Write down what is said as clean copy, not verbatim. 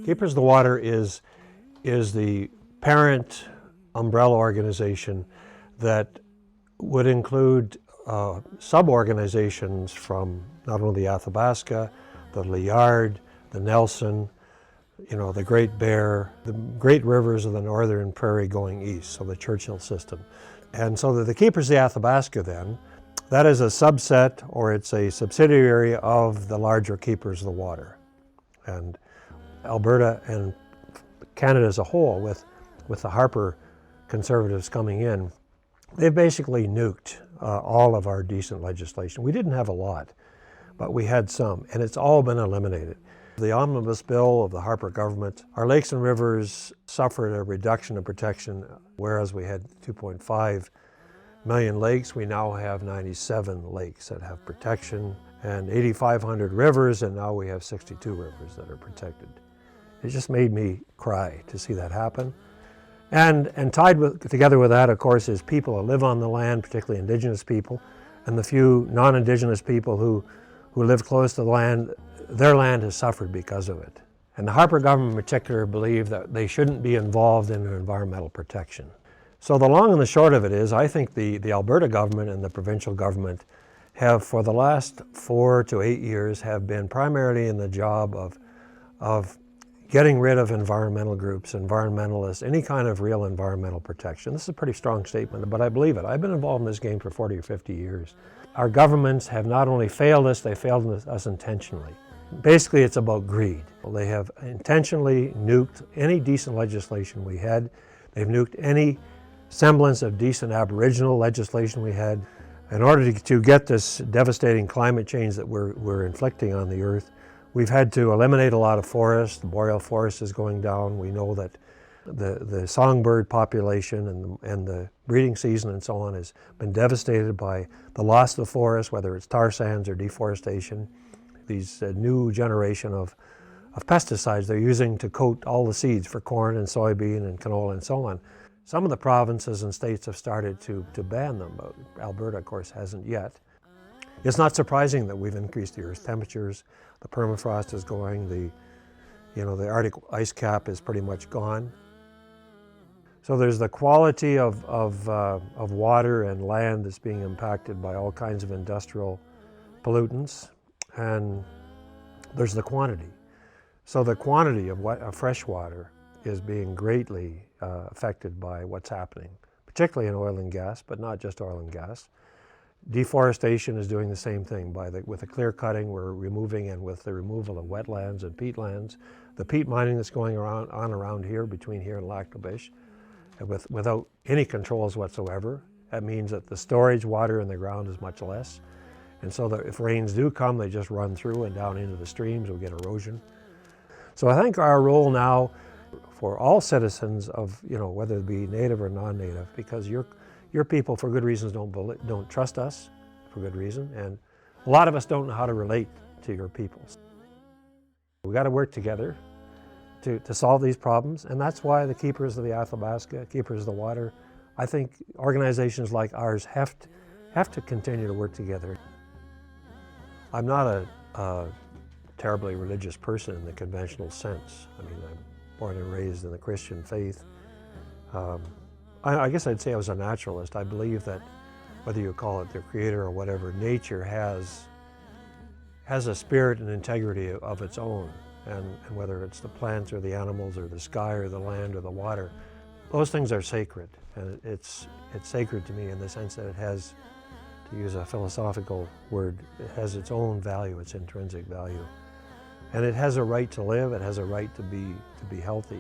Keepers of the Water is the parent umbrella organization that would include sub-organizations from not only the Athabasca, the Liard, the Nelson, the Great Bear, the great rivers of the northern prairie going east, so the Churchill system. And so the Keepers of the Athabasca then, that is a subset or it's a subsidiary of the larger Keepers of the Water. And Alberta and Canada as a whole, with the Harper Conservatives coming in, they've basically nuked all of our decent legislation. We didn't have a lot, but we had some, and it's all been eliminated. The omnibus bill of the Harper government, our lakes and rivers suffered a reduction in protection, whereas we had 2.5 million lakes, we now have 97 lakes that have protection, and 8,500 rivers, and now we have 62 rivers that are protected. It just made me cry to see that happen. And together with that, of course, is people that live on the land, particularly Indigenous people, and the few non-Indigenous people who live close to the land. Their land has suffered because of it. And the Harper government in particular believed that they shouldn't be involved in environmental protection. So the long and the short of it is, I think the Alberta government and the provincial government have, for the last 4 to 8 years, have been primarily in the job of getting rid of environmental groups, environmentalists, any kind of real environmental protection. This is a pretty strong statement, but I believe it. I've been involved in this game for 40 or 50 years. Our governments have not only failed us, they failed us intentionally. Basically, it's about greed. They have intentionally nuked any decent legislation we had. They've nuked any semblance of decent Aboriginal legislation we had. In order to get this devastating climate change that we're inflicting on the earth, we've had to eliminate a lot of forests. The boreal forest is going down. We know that the songbird population and the breeding season and so on has been devastated by the loss of the forest, whether it's tar sands or deforestation. These new generation of pesticides they're using to coat all the seeds for corn and soybean and canola and so on. Some of the provinces and states have started to ban them, but Alberta, of course, hasn't yet. It's not surprising that we've increased the Earth's temperatures. The permafrost is going, the Arctic ice cap is pretty much gone. So there's the quality of water and land that's being impacted by all kinds of industrial pollutants, and there's the quantity. So the quantity of fresh water is being greatly affected by what's happening, particularly in oil and gas, but not just oil and gas. Deforestation is doing the same thing. With the clear cutting we're removing, and with the removal of wetlands and peatlands, the peat mining that's going on around here, between here and Lac La Biche, without any controls whatsoever, that means that the storage water in the ground is much less. And so that if rains do come, they just run through and down into the streams, we'll get erosion. So I think our role now for all citizens of, whether it be native or non-native, because your people, for good reasons, don't trust us, for good reason, and a lot of us don't know how to relate to your peoples. We got to work together to solve these problems, and that's why the Keepers of the Athabasca, Keepers of the Water, I think organizations like ours have to continue to work together. I'm not a terribly religious person in the conventional sense. I mean, I'm born and raised in the Christian faith. I guess I'd say I was a naturalist. I believe that, whether you call it the creator or whatever, nature has a spirit and integrity of its own. And whether it's the plants or the animals or the sky or the land or the water, those things are sacred. And it's sacred to me in the sense that it has, to use a philosophical word, it has its own value, its intrinsic value. And it has a right to live, it has a right to be healthy.